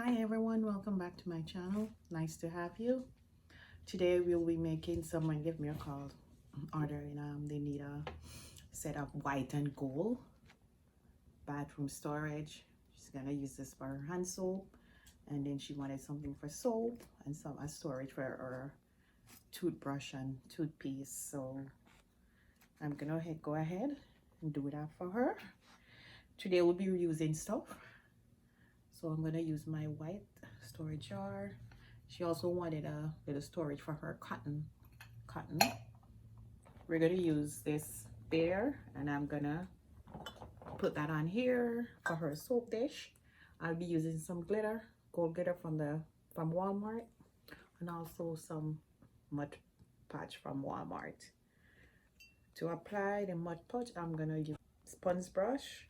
Hi everyone, welcome back to my channel. Nice to have you. Today we'll be making, someone give me a call, ordering, they need a set of white and gold bathroom storage. She's gonna use this for her hand soap, and then she wanted something for soap and some storage for her toothbrush and toothpaste. So I'm gonna go ahead and do that for her. Today we'll be using stuff. So I'm gonna use my white storage jar. She also wanted a little storage for her cotton. We're gonna use this there, and I'm gonna put that on here for her soap dish. I'll be using some glitter, gold glitter from Walmart, and also some Mud Patch from Walmart. To apply the Mud Patch, I'm gonna use sponge brush,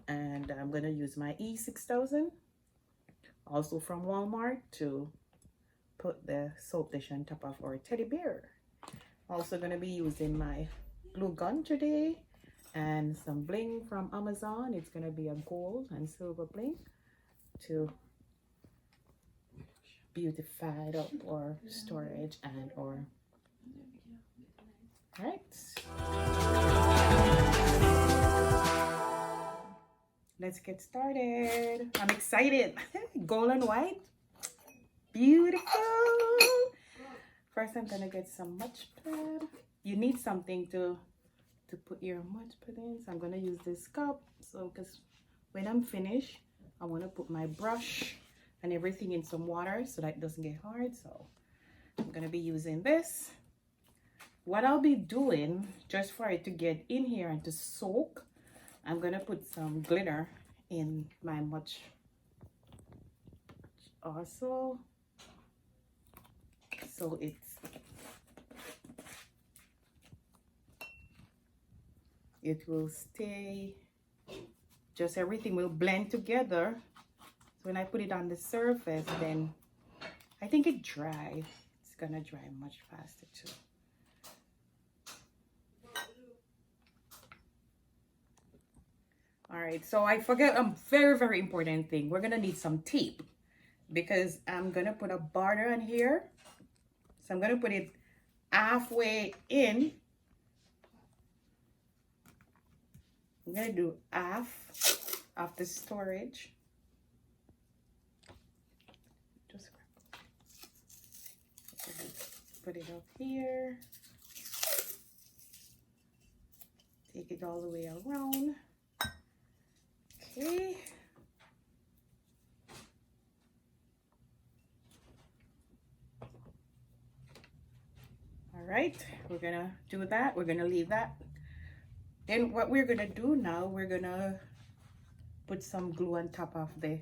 and I'm gonna use my E6000, also from Walmart, to put the soap dish on top of our teddy bear. Also gonna be using my glue gun today and some bling from Amazon. It's gonna be a gold and silver bling to beautify up our storage and our Let's get started. I'm excited. Gold and white. Beautiful. First, I'm gonna get some Mud Pad. You need something to put your Mud Pad in. So I'm gonna use this cup. So, because when I'm finished, I want to put my brush and everything in some water so that it doesn't get hard. So I'm gonna be using this. What I'll be doing, just for it to get in here and to soak, I'm gonna put some glitter in my Mud also, so it will stay, just everything will blend together. So when I put it on the surface, then I think it dries. It's gonna dry much faster too. All right, so I forget a very important thing. We're gonna need some tape, because I'm gonna put a border on here. So I'm gonna put it halfway in. I'm gonna do half of the storage. Just put it up here. Take it all the way around. Okay. All right, we're gonna do that. We're gonna leave that. Then what we're gonna do now, we're gonna put some glue on top of the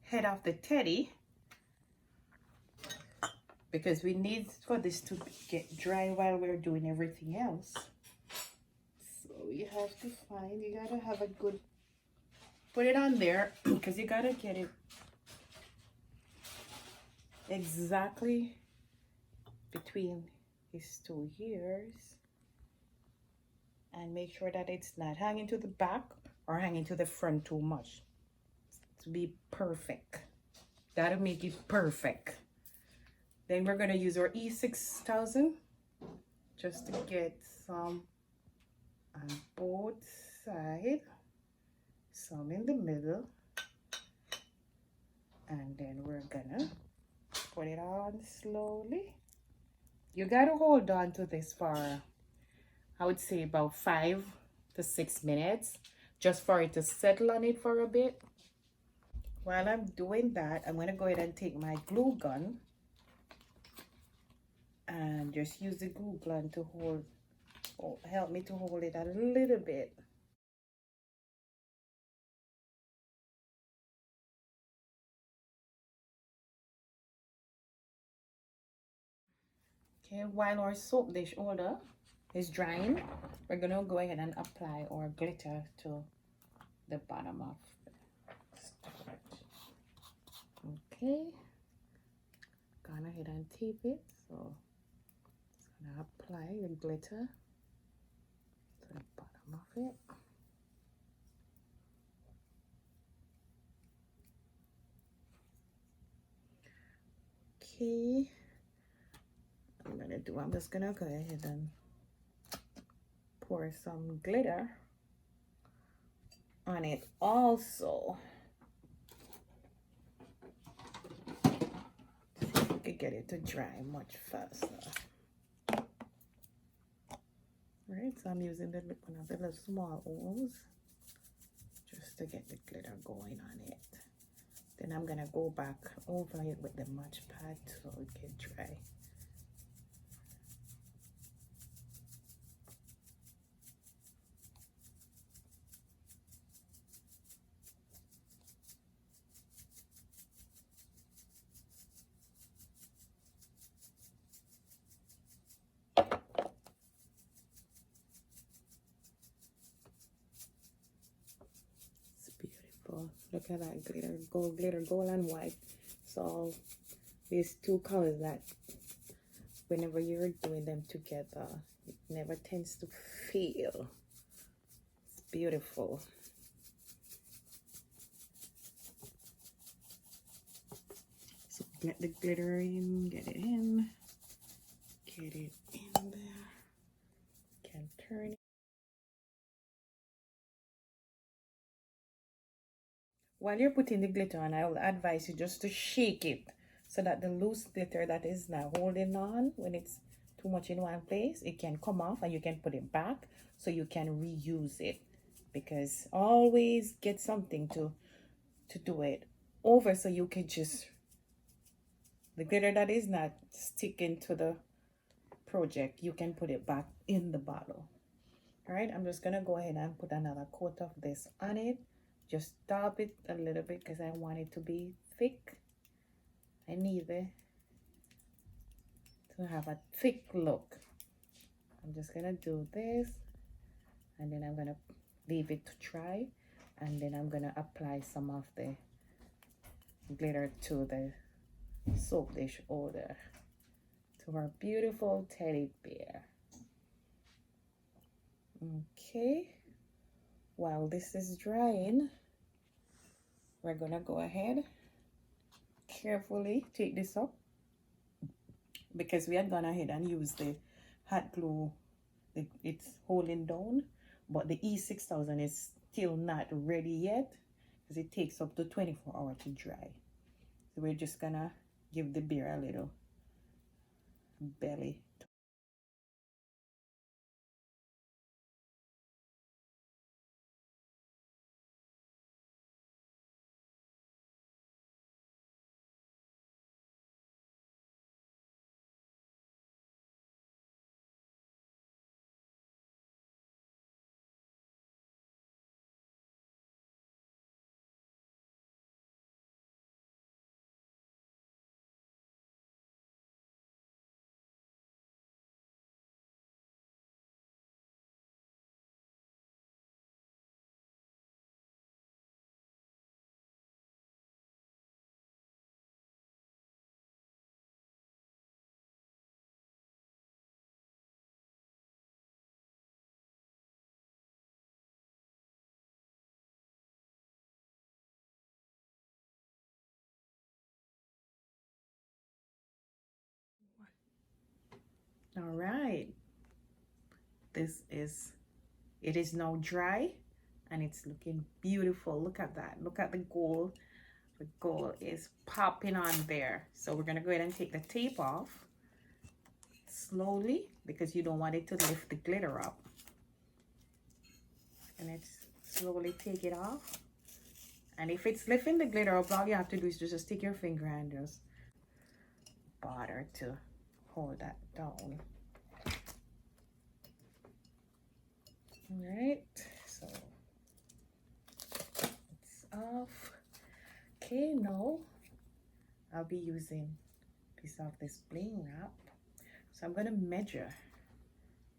head of the teddy, because we need for this to get dry while we're doing everything else. So you have to find, you gotta have a good, put it on there, because you gotta get it exactly between these two ears, and make sure that it's not hanging to the back or hanging to the front too much to be perfect. That'll make it perfect. Then we're gonna use our E6000 just to get some on both sides, some in the middle, and then we're gonna put it on slowly. You gotta hold on to this for, I would say, about 5 to 6 minutes, just for it to settle on it for a bit. While I'm doing that, I'm gonna go ahead and take my glue gun and just use the glue gun to help me to hold it a little bit. Okay, while our soap dish holder is drying, we're gonna go ahead and apply our glitter to the bottom of the storage. Okay, gone ahead and tape it. So it's gonna apply the glitter to the bottom of it. Okay, I'm just gonna go ahead and pour some glitter on it also. See if we could get it to dry much faster. Right, so I'm using one of the little small holes just to get the glitter going on it. Then I'm gonna go back over it with the Mod Pad so it can dry. Look at that glitter, gold and white. So these two colors that whenever you're doing them together, it never tends to fail. It's beautiful. So get the glitter in, get it in there. Can turn it. While you're putting the glitter on, I will advise you just to shake it so that the loose glitter that is now holding on, when it's too much in one place, it can come off and you can put it back so you can reuse it. Because always get something to do it over so you can just, the glitter that is not sticking to the project, you can put it back in the bottle. All right, I'm just gonna go ahead and put another coat of this on it. Just dab it a little bit because I want it to be thick. I need it to have a thick look. I'm just gonna do this and then I'm gonna leave it to dry, and then I'm gonna apply some of the glitter to the soap dish holder to our beautiful teddy bear. Okay, while this is drying, we're gonna go ahead, carefully take this up because we had gone ahead and used the hot glue. It's holding down, but the E6000 is still not ready yet because it takes up to 24 hours to dry. So we're just gonna give the bear a little belly. All right, it is now dry and it's looking beautiful. Look at that. Look at the gold. The gold is popping on there. So we're gonna go ahead and take the tape off slowly because you don't want it to lift the glitter up. And it's slowly take it off. And if it's lifting the glitter up, all you have to do is just stick your finger and just butter to hold that down. All right, so it's off. Okay, now I'll be using a piece of this bling wrap. So I'm gonna measure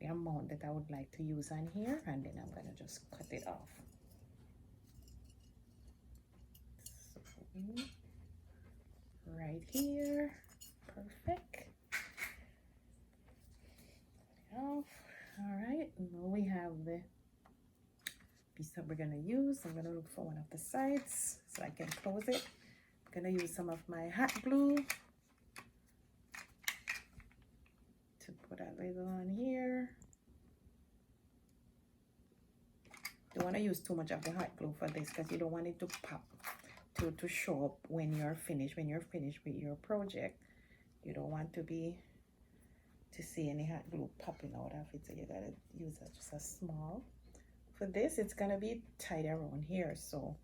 the amount that I would like to use on here, and then I'm gonna just cut it off. So, right here, perfect. Off. All right, now we have the piece that we're gonna use. I'm gonna look for one of the sides so I can close it. I'm gonna use some of my hot glue Put that label on here. You want to use too much of the hot glue for this because you don't want it to pop, to show up when you're finished. When you're finished with your project, you don't want to see any hot glue popping out of it. So you gotta use just a small. For this, it's gonna be tight around here, so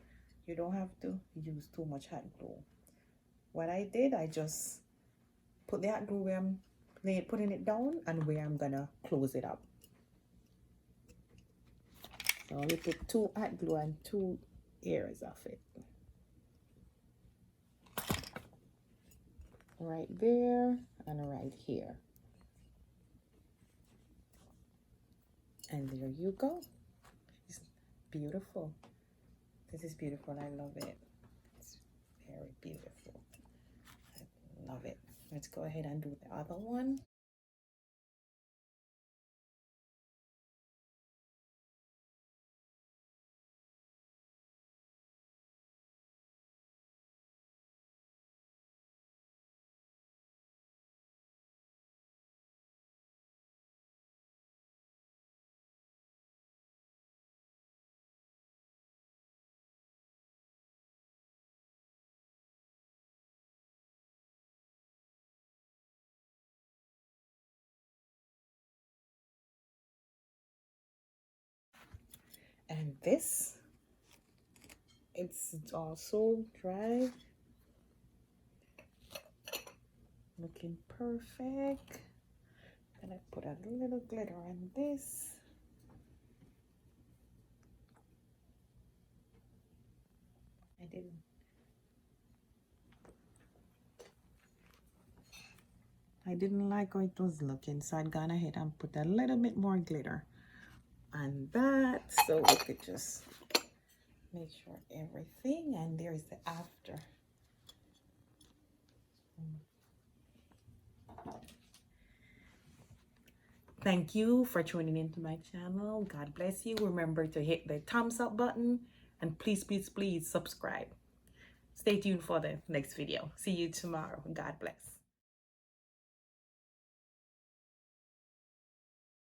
you don't have to use too much hot glue. What I did, I just put the hot glue where I'm putting it down and where I'm gonna close it up. So we put 2 hot glue and 2 areas of it. Right there and right here. And there you go. It's beautiful. This is beautiful. I love it. It's very beautiful. I love it. Let's go ahead and do the other one. And this, it's also dry, looking perfect. Gonna put a little glitter on this. I didn't like how it was looking, so I'd gone ahead and put a little bit more glitter on that, so we could just make sure everything. And there's the after. Thank you for tuning into my channel. God bless you. Remember to hit the thumbs up button and please, please, please subscribe. Stay tuned for the next video. See you tomorrow. God bless.